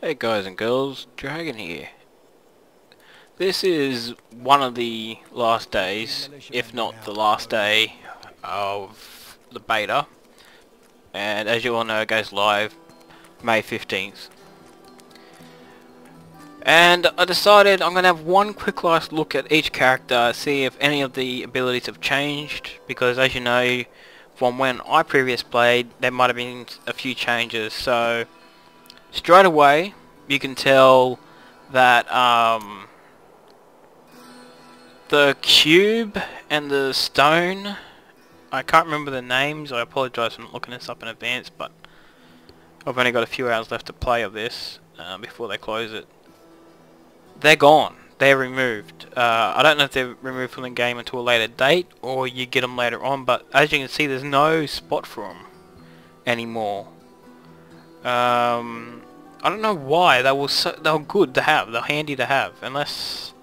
Hey guys and girls, Dragon here. This is one of the last days, if not the last day, of the beta. And as you all know, it goes live May 15th. And I decided I'm going to have one quick last look at each character, see if any of the abilities have changed. Because as you know, from when I previously played, there might have been a few changes. So, straight away, you can tell that the cube and the stone, I can't remember the names, I apologise for not looking this up in advance, but I've only got a few hours left to play of this before they close it. They're gone. They're removed. I don't know if they're removed from the game until a later date or you get them later on, but as you can see there's no spot for them anymore. I don't know why. They were good to have. They're handy to have, unless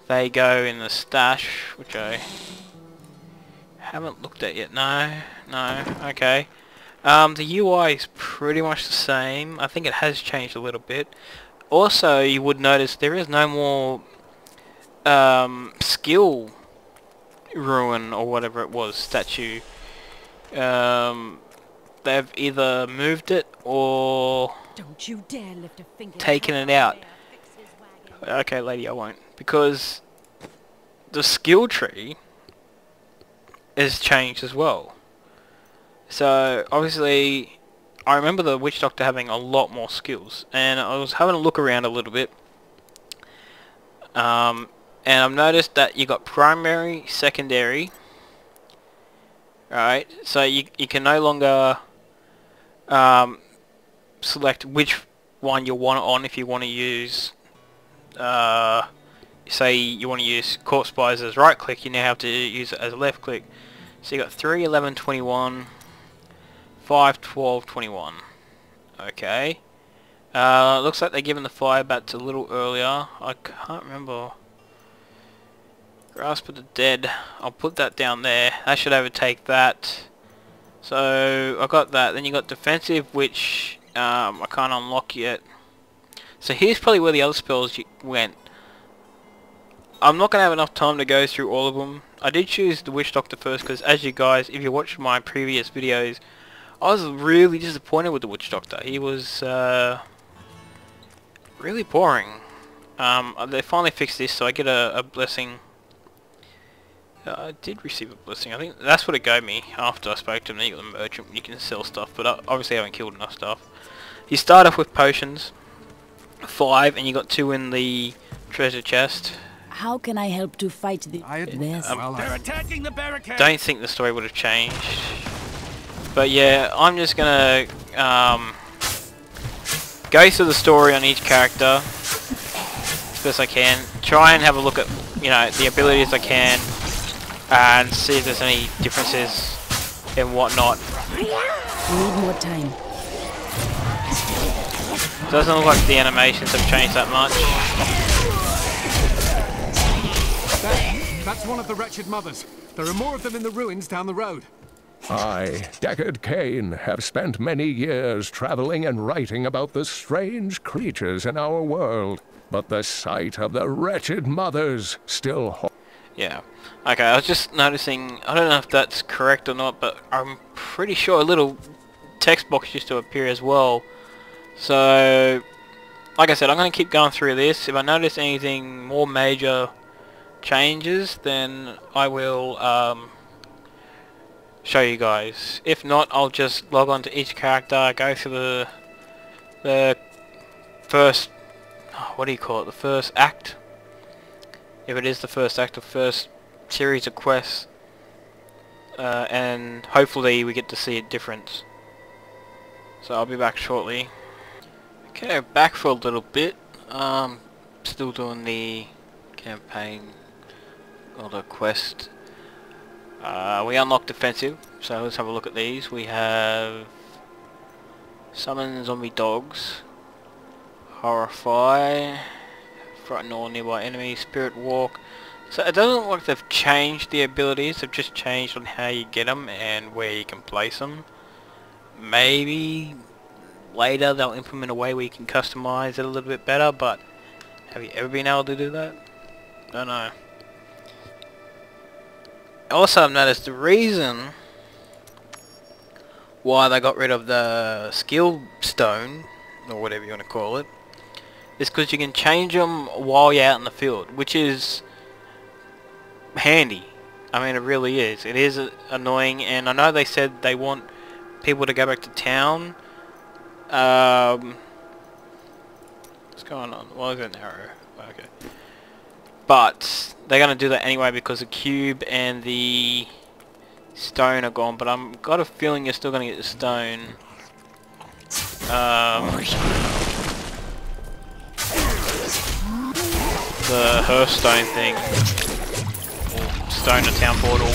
they go in the stash, which I haven't looked at yet. No, okay. The UI is pretty much the same. I think it has changed a little bit. Also, you would notice there is no more skill ruin or whatever it was statue. They've either moved it or don't you dare lift a finger. Taken it out. Okay, lady, I won't. Because the skill tree is changed as well. So, obviously, I remember the Witch Doctor having a lot more skills. And I was having a look around a little bit. And I've noticed that you got primary, secondary. Alright, so you can no longer select which one you want on if you want to use, say you want to use Corpse Spies as right click, you now have to use it as left click. So you got 3, 11, 21, 5, 12, 21. Okay. Looks like they're giving the fire bats a little earlier. I can't remember. Grasp of the Dead. I'll put that down there. That should overtake that. So I got that. Then you got defensive, which I can't unlock yet. So here's probably where the other spells went. I'm not going to have enough time to go through all of them. I did choose the Witch Doctor first because, as you guys, if you watched my previous videos, I was really disappointed with the Witch Doctor. He was really boring. They finally fixed this, so I get a blessing. I did receive a blessing. I think that's what it gave me after I spoke to him. Then you got the merchant. You can sell stuff, but I obviously haven't killed enough stuff. You start off with potions, 5, and you got 2 in the treasure chest. How can I help to fight the... They're attacking the barricade. Don't think the story would have changed. But yeah, I'm just gonna go through the story on each character as best I can. Try and have a look at, you know, the abilities I can, and see if there's any differences and whatnot. Need more time. Doesn't look like the animations have changed that much. That's one of the wretched mothers. There are more of them in the ruins down the road. I, Deckard Cain, have spent many years traveling and writing about the strange creatures in our world, but the sight of the wretched mothers still Yeah. Okay, I was just noticing, I don't know if that's correct or not, but I'm pretty sure a little text box used to appear as well. So, like I said, I'm going to keep going through this. If I notice anything more major changes, then I will show you guys. If not, I'll just log on to each character, go through the first, what do you call it, the first act? If it is the first act of first series of quests, and hopefully we get to see a difference. So I'll be back shortly. Okay, back for a little bit. Still doing the campaign or the quest. We unlocked defensive, so let's have a look at these. We have summon zombie dogs, horrify, frighten all nearby enemies, spirit walk. So it doesn't look like they've changed the abilities, they've just changed on how you get them and where you can place them. Maybe later they'll implement a way where you can customize it a little bit better, but have you ever been able to do that? I don't know. Also, I've noticed the reason why they got rid of the skill stone, or whatever you want to call it, is because you can change them while you're out in the field, which is handy. I mean, it really is. It is annoying, and I know they said they want people to go back to town. What's going on? Why is it an arrow? Okay. But they're going to do that anyway because the cube and the stone are gone, but I've got a feeling you're still going to get the stone. The Hearthstone thing. Or stone the town portal.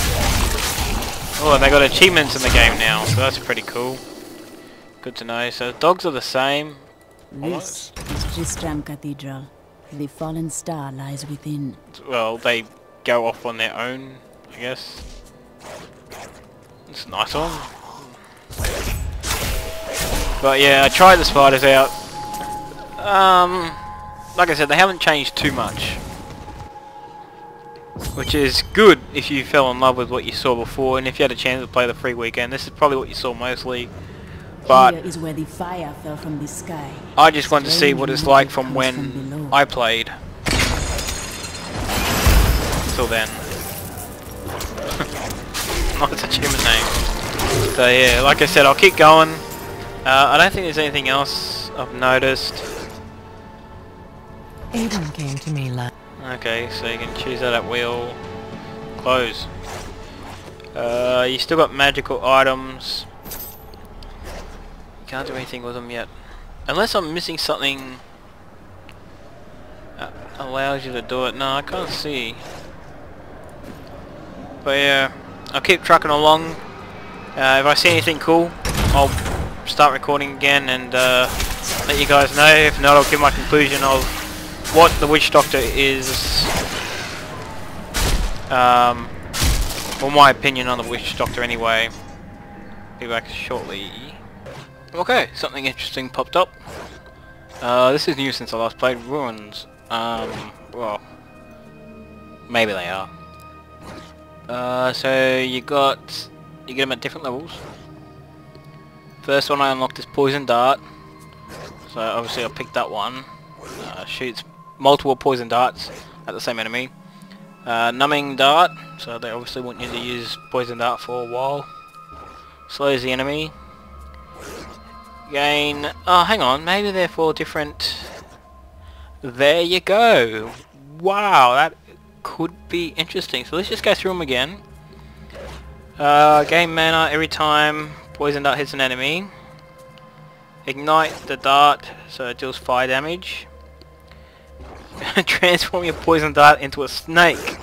Oh, and they got achievements in the game now, so that's pretty cool. Good to know. So the dogs are the same. This is Tristram Cathedral. The fallen star lies within. Well, they go off on their own, I guess. It's a nice one. But yeah, I tried the spiders out. Like I said, they haven't changed too much. Which is good if you fell in love with what you saw before, and if you had a chance to play the free weekend, this is probably what you saw mostly. But here is where the fire fell from the sky. I just wanted to see what it's like from when I played. Until then. Nice achievement name. So yeah, like I said, I'll keep going. I don't think there's anything else I've noticed. Abram came to me last. Okay, so you can choose that at will. Close. You still got magical items. Can't do anything with them yet. Unless I'm missing something that allows you to do it. No, I can't see. But yeah, I'll keep trucking along. If I see anything cool, I'll start recording again and let you guys know. If not, I'll give my conclusion of what the Witch Doctor is. Well, my opinion on the Witch Doctor anyway. Be back shortly. Okay, something interesting popped up. This is new since I last played Ruins. Well, maybe they are. So you get them at different levels. First one I unlocked is Poison Dart. So obviously I picked that one. Shoots multiple poison darts at the same enemy. Numbing Dart. So they obviously want you to use Poison Dart for a while. Slows the enemy. Gain... Oh, hang on. Maybe they're for different... There you go. Wow, that could be interesting. So let's just go through them again. Gain mana every time Poison Dart hits an enemy. Ignite the dart so it deals fire damage. Transform your Poison Dart into a snake.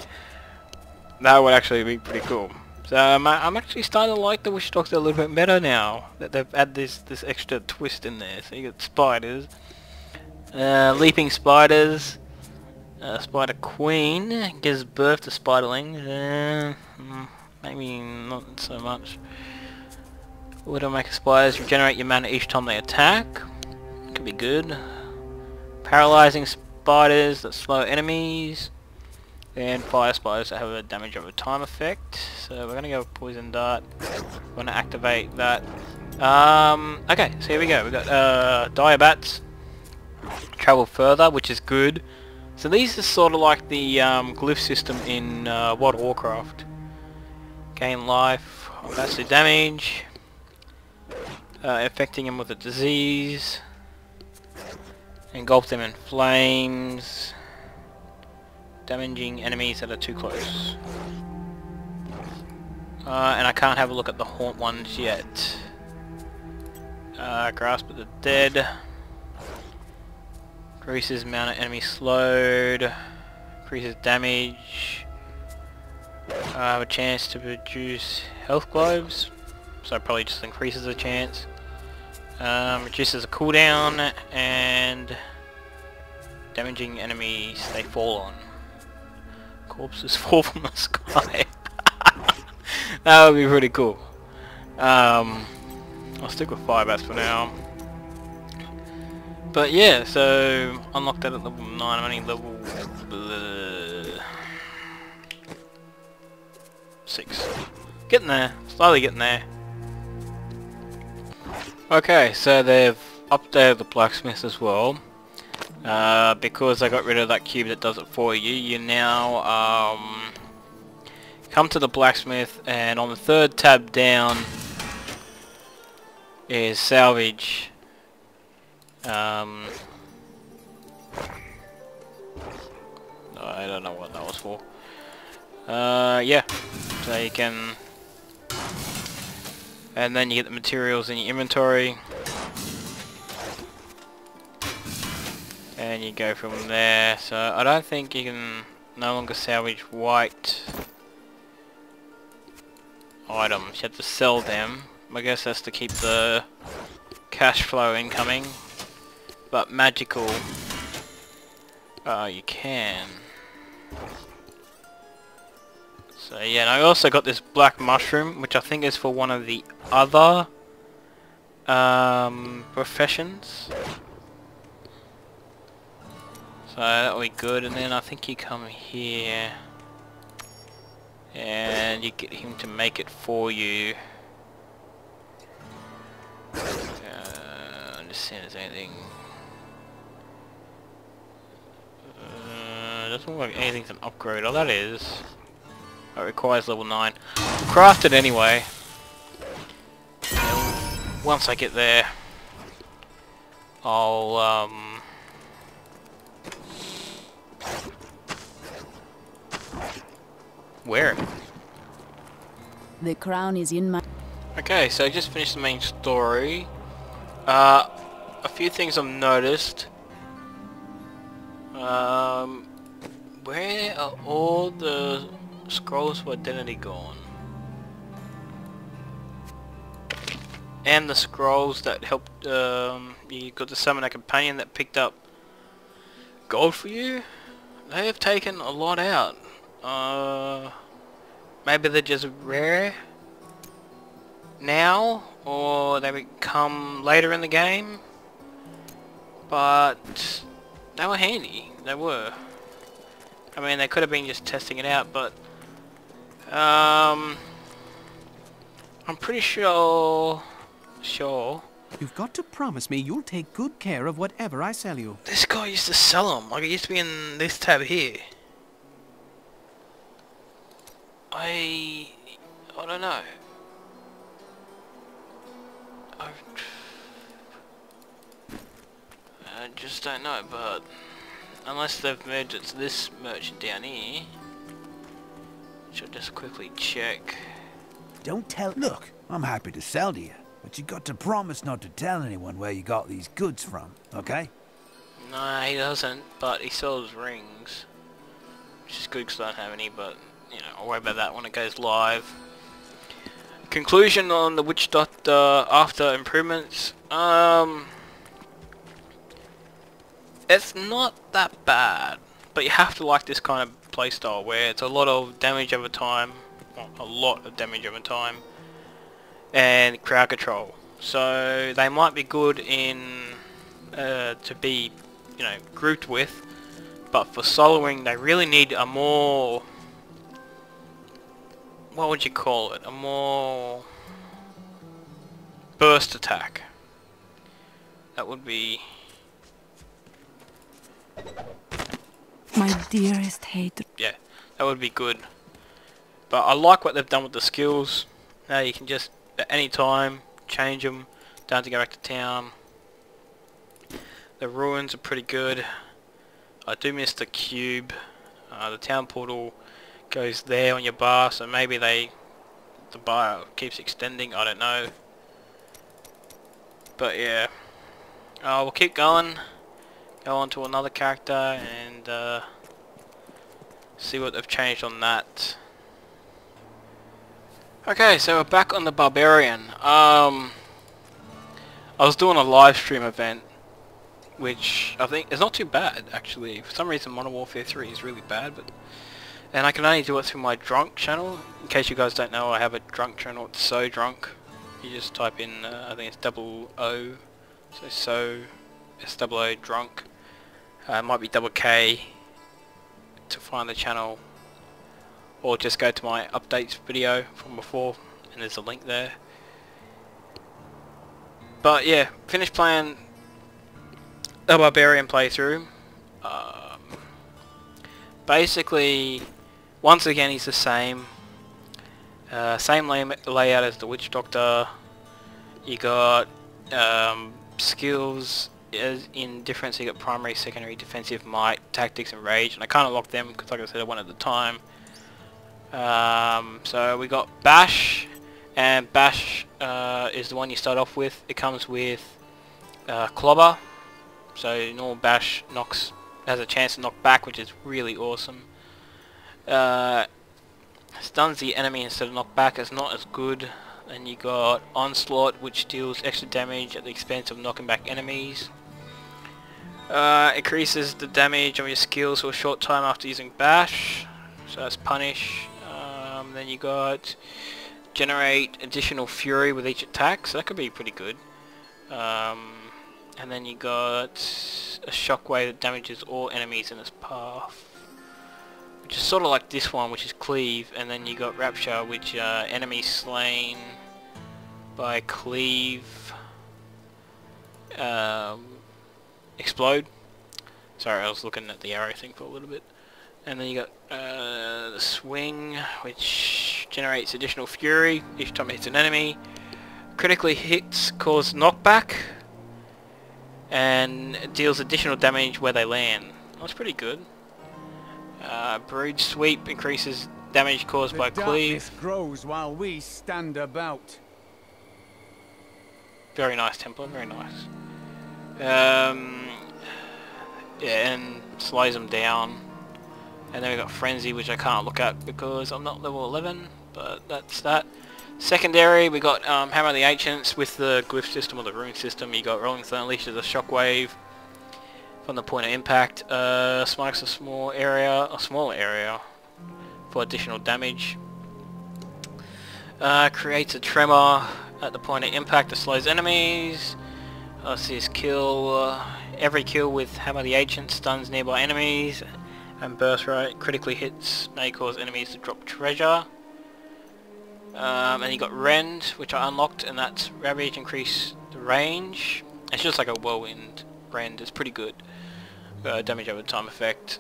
That would actually be pretty cool. So I'm actually starting to like the Witch Doctor a little bit better now that they've added this extra twist in there. So you got spiders, leaping spiders, Spider Queen gives birth to spiderlings. Maybe not so much. Widowmaker spiders regenerate your mana each time they attack. Could be good. Paralyzing spiders that slow enemies. And fire spiders that have a damage over time effect. So we're gonna go with Poison Dart. We're gonna activate that. Okay, so here we go. We got Diabats. Travel further, which is good. So these are sort of like the glyph system in World of Warcraft. Gain life, massive damage. Affecting them with a disease. Engulf them in flames. Damaging enemies that are too close. And I can't have a look at the haunt ones yet. Grasp of the Dead. Increases amount of enemy slowed. Increases damage. I have a chance to produce health globes. So it probably just increases the chance. Reduces the cooldown and damaging enemies they fall on. Corpses fall from the sky. That would be pretty cool. I'll stick with Firebats for now. But yeah, so unlocked that at level 9. I'm only level 6. Getting there, slowly getting there. Okay, so they've updated the blacksmith as well. Because I got rid of that cube that does it for you, you now come to the blacksmith, and on the third tab down is salvage. I don't know what that was for. Yeah, so you can, and then you get the materials in your inventory, and you go from there. So I don't think you can no longer salvage white items. You have to sell them. I guess that's to keep the cash flow incoming. But magical, you can. So yeah, and I also got this black mushroom, which I think is for one of the other professions. So that'll be good. And then I think you come here and you get him to make it for you. Just seeing if there's anything. Doesn't look like anything's an upgrade. Oh, that is. It requires level 9. Craft it anyway. And once I get there, I'll wear it. The crown is in my... Okay, so I just finished the main story. A few things I've noticed. Where are all the scrolls of identity gone? And the scrolls that helped, you got to summon a companion that picked up gold for you? They have taken a lot out. Maybe they're just rare now, or they become later in the game, but they were handy. They were. I mean, they could have been just testing it out, but I'm pretty sure. You've got to promise me you'll take good care of whatever I sell you. This guy used to sell them. Like, it used to be in this tab here. I don't know. I just don't know, but unless they've merged it to this merchant down here, which I'll just quickly check. Don't tell... Look, I'm happy to sell to you, but you got to promise not to tell anyone where you got these goods from, okay? No, he doesn't, but he sells rings, which is good because I don't have any, but, you know, I'll worry about that when it goes live. Conclusion on the Witch Doctor after improvements. It's not that bad, but you have to like this kind of playstyle where it's a lot of damage over time, well, a lot of damage over time, and crowd control. So they might be good in to be, you know, grouped with, but for soloing they really need a more, what would you call it, a more burst attack. That would be... My dearest hater. Yeah, that would be good. But I like what they've done with the skills. Now you can just, at any time, change them. Don't have to go back to town. The ruins are pretty good. I do miss the cube. The town portal goes there on your bar, so maybe the bar keeps extending, I don't know. But yeah, we'll keep going. Go on to another character and see what they've changed on that. Okay, so we're back on the Barbarian. I was doing a live stream event, which I think is not too bad actually. For some reason Modern Warfare 3 is really bad, and I can only do it through my drunk channel. In case you guys don't know, I have a drunk channel. It's So Drunk. You just type in, I think it's double O, so SWO drunk. It might be double K to find the channel, or just go to my updates video from before and there's a link there. But yeah, finished playing the Barbarian playthrough. Basically, once again he's the same. Same layout as the Witch Doctor. You got skills in different, so you got primary, secondary, defensive, might, tactics and rage, and I kind of locked them because like I said I wanted the time. So we got Bash, and Bash is the one you start off with. It comes with Clobber, so normal Bash has a chance to knock back, which is really awesome. Stuns the enemy instead of knock back, it's not as good. Then you got Onslaught, which deals extra damage at the expense of knocking back enemies. Increases the damage of your skills for a short time after using Bash, so that's Punish. Then you got Generate additional Fury with each attack, so that could be pretty good. And then you got a Shockwave that damages all enemies in its path, which is sort of like this one, which is Cleave. And then you got Rapture, which enemies slain by Cleave explode. Sorry, I was looking at the arrow thing for a little bit. And then you got the Swing, which generates additional Fury each time it hits an enemy. Critically hits cause knockback, and deals additional damage where they land. That's pretty good. Brood Sweep increases damage caused by Cleave. Grows while we stand about. Very nice template, very nice. Yeah, and slows them down. And then we got Frenzy, which I can't look at because I'm not level 11, but that's that. Secondary, we got Hammer of the Ancients with the glyph system or the rune system. You got Rolling Thunder unleashes a shockwave from the point of impact. Smokes a smaller area for additional damage. Creates a tremor at the point of impact that slows enemies. Assist kill. Every kill with Hammer of the Ancient stuns nearby enemies. And Burst Rate critically hits may cause enemies to drop treasure. And you got Rend, which I unlocked, and that's Ravage, increase the range. It's just like a whirlwind Rend, it's pretty good. Damage over time effect.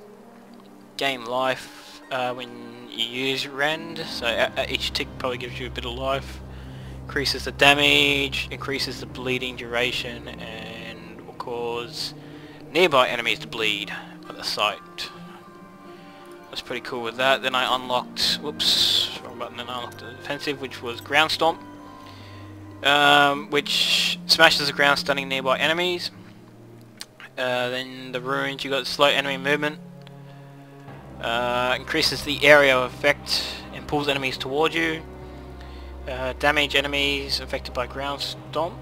Gain life when you use Rend, so each tick probably gives you a bit of life. Increases the damage, increases the bleeding duration, and will cause nearby enemies to bleed at the site. That's pretty cool with that. Then I unlocked, whoops, wrong button, then I unlocked the defensive, which was Ground Stomp, which smashes the ground, stunning nearby enemies. Then the runes, you got slow enemy movement, increases the area of effect and pulls enemies towards you. Damage enemies affected by Ground Stomp.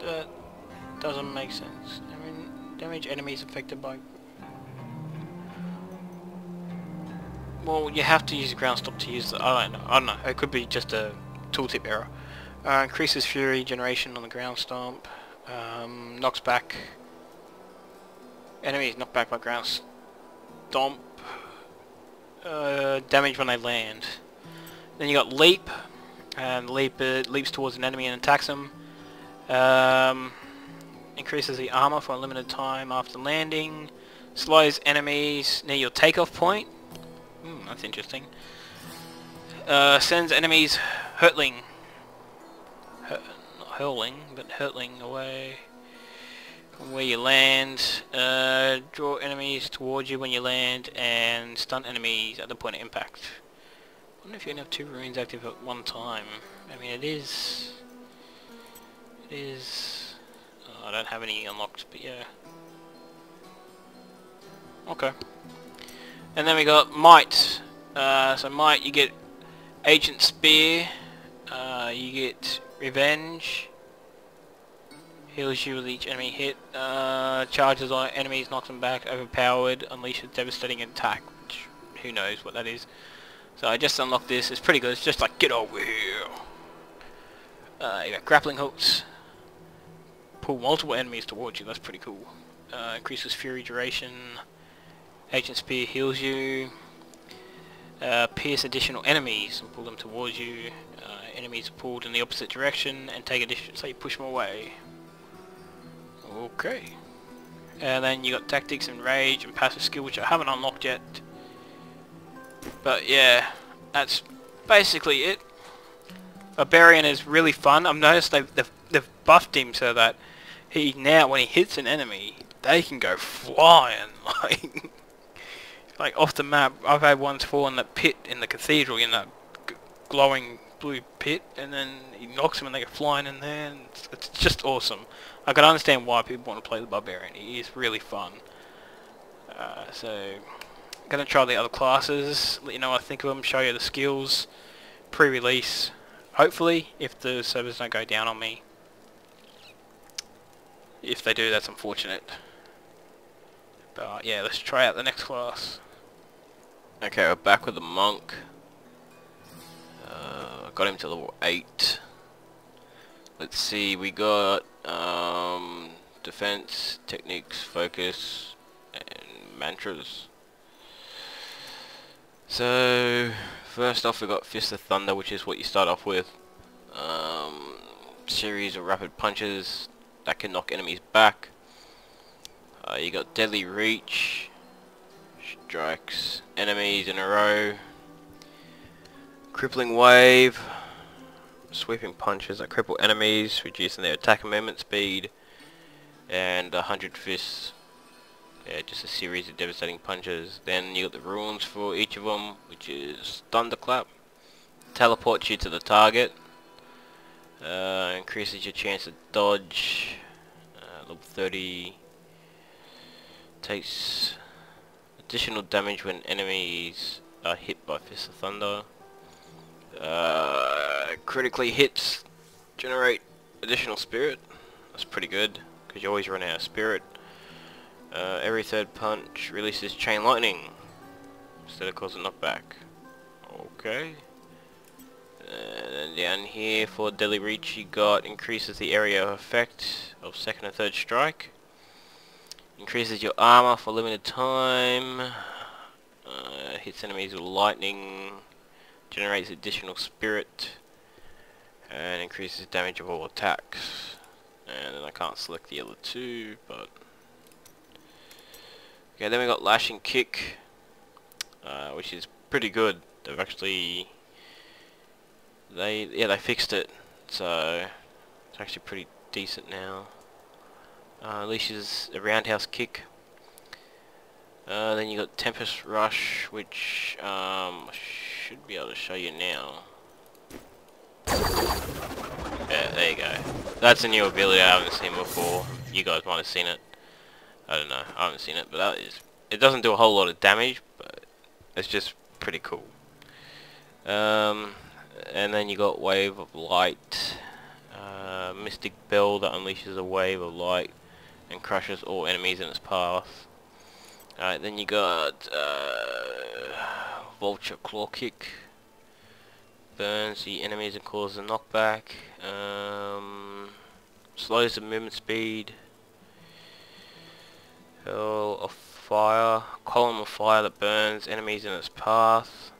That doesn't make sense. Damage enemies affected by... Well, you have to use Ground Stomp to use the... I don't know. It could be just a tooltip error. Increases Fury generation on the Ground Stomp. Knocks back... Enemies knocked back by Ground Stomp. Damage when they land. Then you got Leap. And Leap leaps towards an enemy and attacks them. Increases the armor for a limited time after landing. Slows enemies near your takeoff point. That's interesting. Sends enemies hurtling. Not hurling, but hurtling away from where you land. Draw enemies towards you when you land, and stun enemies at the point of impact. I wonder if you can have 2 runes active at one time. I mean, it is... I don't have any unlocked, but yeah. Okay. And then we got Might. So Might, you get Ancient Spear. You get Revenge. Heals you with each enemy hit. Charges on enemies, knocks them back. Overpowered. Unleashes devastating attack. Which, who knows what that is. So I just unlocked this. It's pretty good. It's just like, get over here. You got Grappling Hooks. pull multiple enemies towards you. That's pretty cool. Increases fury duration. Ancient Spear heals you. Pierce additional enemies and pull them towards you. Enemies are pulled in the opposite direction and take addition, so you push them away. Okay. And then you got tactics and rage and passive skill, which I haven't unlocked yet. But yeah, that's basically it. Barbarian is really fun. I've noticed they've buffed him so that he now, when he hits an enemy, they can go flying like off the map. I've had ones fall in that pit in the cathedral, in that glowing blue pit, and then he knocks them and they go flying in there, and it's just awesome. I can understand why people want to play the Barbarian. He is really fun. So I'm gonna try the other classes, let you know what I think of them, show you the skills, pre-release. Hopefully, if the servers don't go down on me. If they do, that's unfortunate. But yeah, let's try out the next class. Okay, we're back with the monk. Got him to level 8. Let's see, we got defense, techniques, focus, and mantras. So first off, we got Fist of Thunder, which is what you start off with. Series of rapid punches that can knock enemies back. You got Deadly Reach, strikes enemies in a row. Crippling Wave, sweeping punches that cripple enemies, reducing their attack and movement speed. And 100 Fists, yeah, just a series of devastating punches. Then you got the runes for each of them, which is Thunderclap, teleports you to the target, increases your chance to dodge, level 30, takes additional damage when enemies are hit by Fist of Thunder. Critically hits generate additional spirit. That's pretty good because you always run out of spirit. Every third punch releases chain lightning instead of causing knockback. Okay. And then down here for Deadly Reach, you got increases the area of effect of second and third strike. Increases your armor for limited time. Hits enemies with lightning. Generates additional spirit. And increases damage of all attacks. And then I can't select the other two, but... Okay, then we got Lashing Kick, which is pretty good. They've actually... They fixed it, so it's actually pretty decent now. Unleashes a roundhouse kick. Then you got Tempest Rush, which I should be able to show you now. Yeah, there you go. That's a new ability I haven't seen before. You guys might have seen it. I don't know, I haven't seen it, but that is... It doesn't do a whole lot of damage, but it's just pretty cool. And then you got Wave of Light. Mystic Bell that unleashes a wave of light and crushes all enemies in its path. Alright, then you got Vulture Claw Kick. Burns the enemies and causes a knockback. Slows the movement speed. Hell of Fire. Column of fire that burns enemies in its path.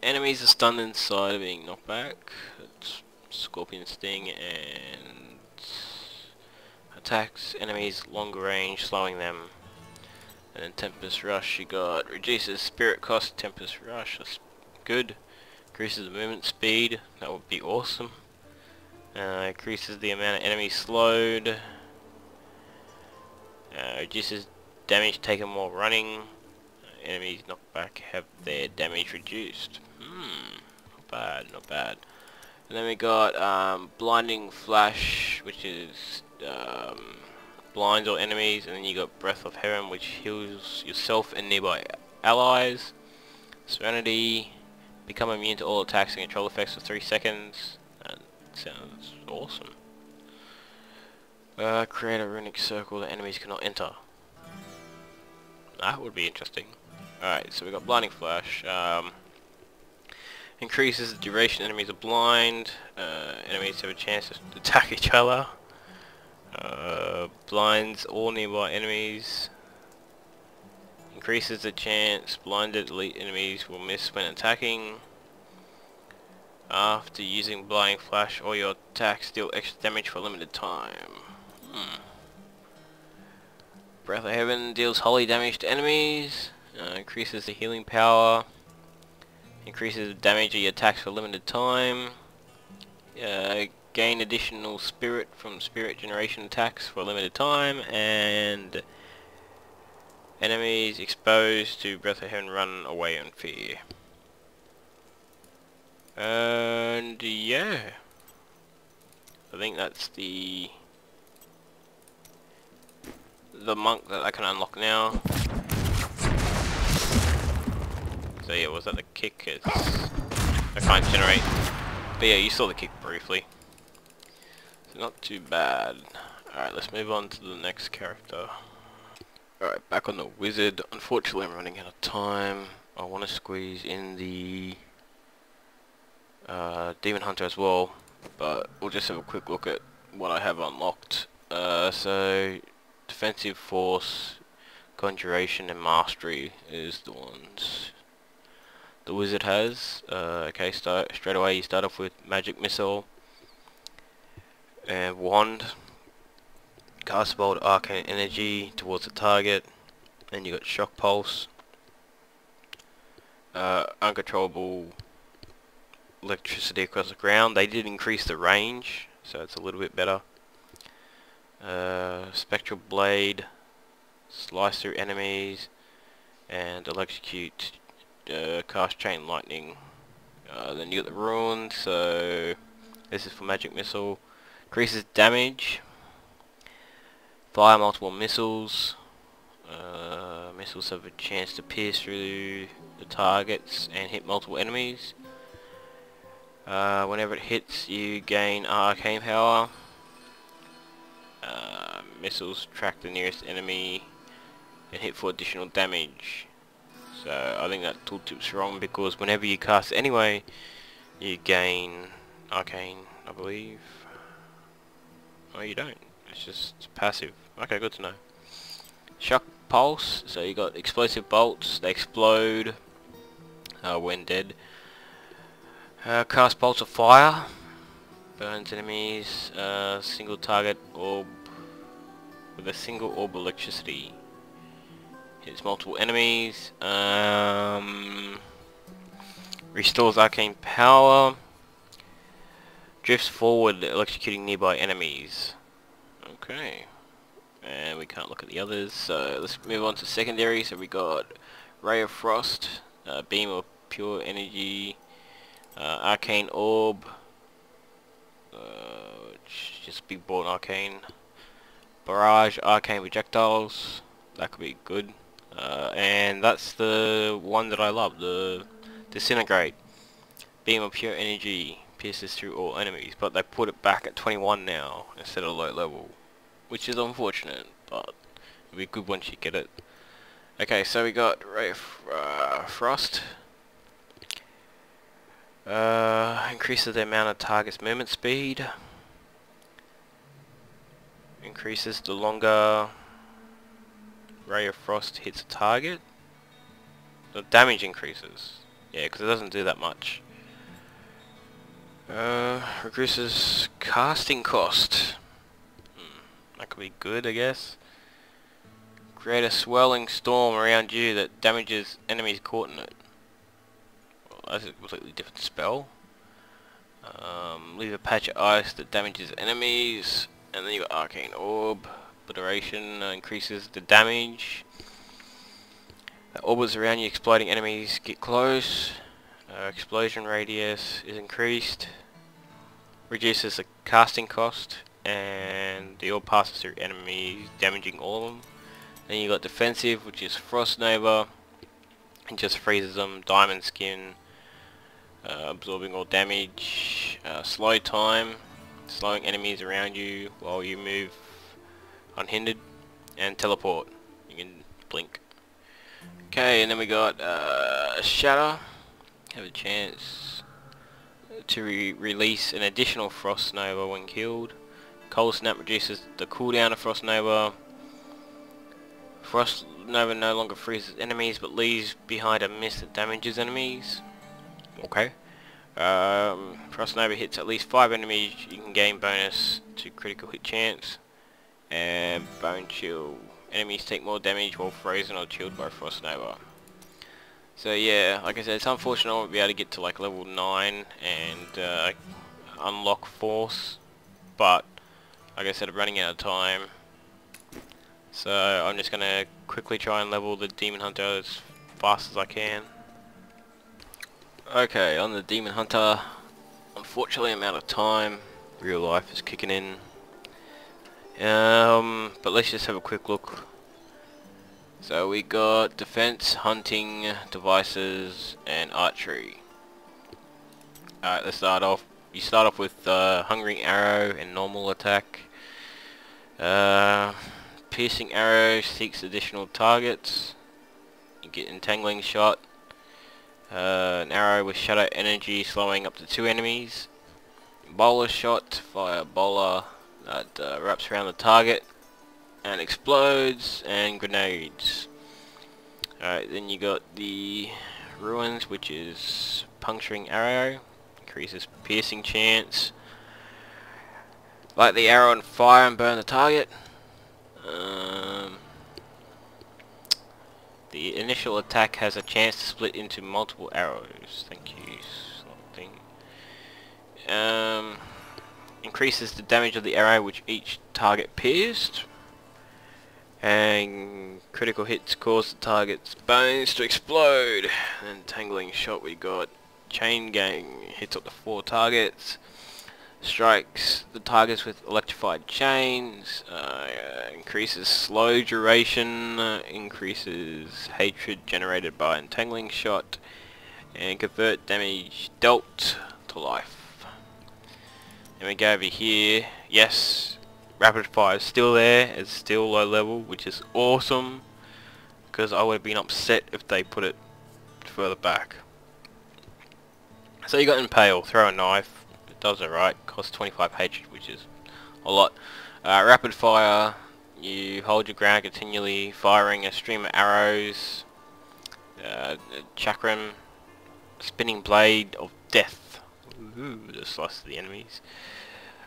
Enemies are stunned inside of being knocked back. It's Scorpion Sting and attacks enemies longer range, slowing them. And then Tempest Rush, you got reduces spirit cost. Tempest Rush, that's good. Increases the movement speed, that would be awesome. Increases the amount of enemies slowed. Reduces damage taken while running. Enemies knocked back have their damage reduced. Not bad, not bad. And then we got Blinding Flash, which is blinds all enemies, and then you got Breath of Heaven, which heals yourself and nearby allies. Serenity, become immune to all attacks and control effects for 3 seconds. That sounds awesome. Create a runic circle that enemies cannot enter. That would be interesting. Alright, so we got Blinding Flash. Increases the duration enemies are blind. Enemies have a chance to attack each other. Blinds all nearby enemies. Increases the chance blinded elite enemies will miss when attacking. After using blinding flash, all your attacks deal extra damage for a limited time. Breath of Heaven deals holy damage to enemies. Increases the healing power. Increases the damage of your attacks for a limited time. Gain additional spirit from spirit generation attacks for a limited time. And enemies exposed to Breath of Heaven run away in fear. And yeah, I think that's the monk that I can unlock now. So yeah, was that the kick? I can't generate. But yeah, you saw the kick briefly. So not too bad. Alright, let's move on to the next character. Alright, back on the wizard. Unfortunately I'm running out of time. I want to squeeze in the Demon Hunter as well, but we'll just have a quick look at what I have unlocked. So defensive force, conjuration and mastery is the ones the wizard has. Okay, straight away you start off with magic missile and wand. Cast bolt arcane energy towards the target, and you got shock pulse, uncontrollable electricity across the ground. They did increase the range, so it's a little bit better. Spectral blade, slice through enemies, and electrocute, cast chain lightning. Then you got the ruin, so this is for magic missile. Increases damage, fire multiple missiles. Missiles have a chance to pierce through the targets and hit multiple enemies. Whenever it hits, you gain arcane power. Missiles track the nearest enemy and hit for additional damage. So I think that tooltip's wrong, because whenever you cast it anyway, you gain arcane, I believe. Oh, you don't. It's just passive. Okay, good to know. Shock pulse. So you got explosive bolts. They explode when dead. Cast bolts of fire. Burns enemies. Single target orb with a single orb electricity. Hits multiple enemies. Restores arcane power. Drifts forward, electrocuting nearby enemies. Okay. And we can't look at the others, so let's move on to secondary. So we got Ray of Frost, Beam of Pure Energy, Arcane Orb, which is just big board arcane. Barrage, Arcane Projectiles, that could be good. And that's the one that I love, the Disintegrate. Beam of Pure Energy, pierces through all enemies, but they put it back at 21 now instead of low level, which is unfortunate, but it'll be good once you get it. Okay, so we got Ray of Frost. Increases the amount of target's movement speed. Increases the longer Ray of Frost hits a target. The damage increases. Yeah, because it doesn't do that much. Reduces casting cost. That could be good, I guess. Create a swirling storm around you that damages enemies caught in it. Well, that's a completely different spell. Leave a patch of ice that damages enemies. And then you got Arcane Orb. Obliteration increases the damage. Orbits around you exploding enemies get close. Explosion radius is increased. Reduces the casting cost. And the orb passes through enemies, damaging all of them. Then you got defensive, which is Frost Nova. It just freezes them. Diamond Skin. Absorbing all damage. Slow time. Slowing enemies around you while you move unhindered. And teleport. You can blink. Okay, and then we got Shatter. Have a chance to release an additional Frost Nova when killed. Cold Snap reduces the cooldown of Frost Nova. Frost Nova no longer freezes enemies but leaves behind a mist that damages enemies. Okay. Frost Nova hits at least 5 enemies, you can gain bonus to critical hit chance. And Bone Chill. Enemies take more damage while frozen or chilled by Frost Nova. So yeah, like I said, it's unfortunate I won't be able to get to like level 9 and unlock Force. But, like I said, I'm running out of time. So I'm just going to quickly try and level the Demon Hunter as fast as I can. Okay, on the Demon Hunter, unfortunately I'm out of time. Real life is kicking in. But let's just have a quick look. So we got defense, hunting, devices, and archery. Alright, let's start off. You start off with Hungering Arrow and normal attack. Piercing Arrow seeks additional targets. You get Entangling Shot. An arrow with shadow energy slowing up to 2 enemies. Bowler Shot, fire bowler that wraps around the target and explodes, and grenades. Alright, then you got the Ruins, which is Puncturing Arrow, increases piercing chance. Light the arrow on fire and burn the target. The initial attack has a chance to split into multiple arrows. Thank you, something. Increases the damage of the arrow which each target pierced. And critical hits cause the target's bones to explode. And Entangling Shot, we got Chain Gang, hits up to 4 targets. Strikes the targets with electrified chains. Increases slow duration. Increases hatred generated by Entangling Shot. And convert damage dealt to life. And we go over here. Yes, rapid fire is still there. It's still low level, which is awesome, because I would have been upset if they put it further back. So you got Impale, throw a knife. It does alright. Costs 25 hatred, which is a lot. Rapid fire. You hold your ground continually, firing a stream of arrows. Chakram. Spinning Blade of Death. Ooh, the slice of the enemies.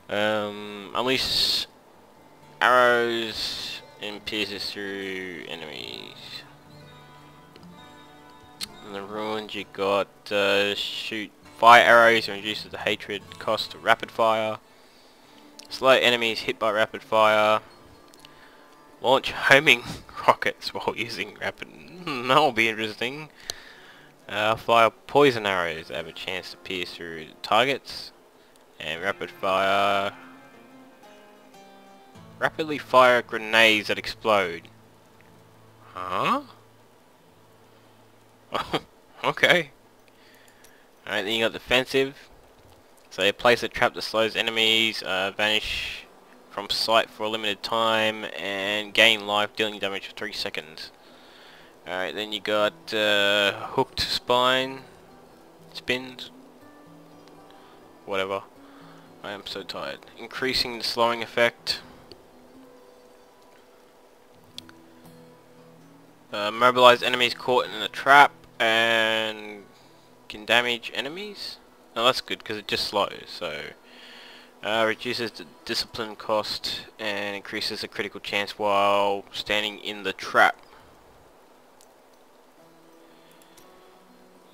Unleash arrows and pierces through enemies. In the Ruins you got shoot fire arrows and reduces the hatred cost to rapid fire. Slow enemies hit by rapid fire. Launch homing rockets while using rapid. That'll be interesting. Fire poison arrows that have a chance to pierce through targets. And rapid fire. Rapidly fire grenades that explode. Huh? Okay. Alright, then you got defensive. So you place a trap that slows enemies, vanish from sight for a limited time, and gain life, dealing damage for 3 seconds. Alright, then you got hooked spine, spins, whatever. I am so tired. Increasing the slowing effect. Mobilize enemies caught in a trap and can damage enemies. No, that's good because it just slows. So reduces the discipline cost and increases the critical chance while standing in the trap.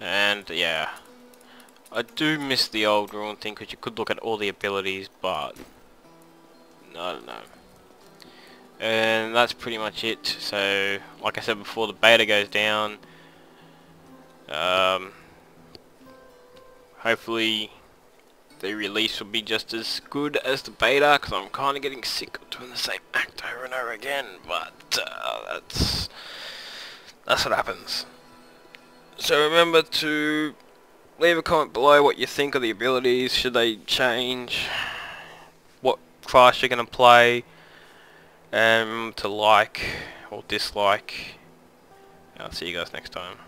And yeah, I do miss the old Ruin thing because you could look at all the abilities, but I don't know. And that's pretty much it. So, like I said before, the beta goes down. Hopefully the release will be just as good as the beta, because I'm kind of getting sick of doing the same act over and over again, but that's what happens. So remember to leave a comment below what you think of the abilities, should they change, what class you're going to play, to like or dislike. I'll see you guys next time.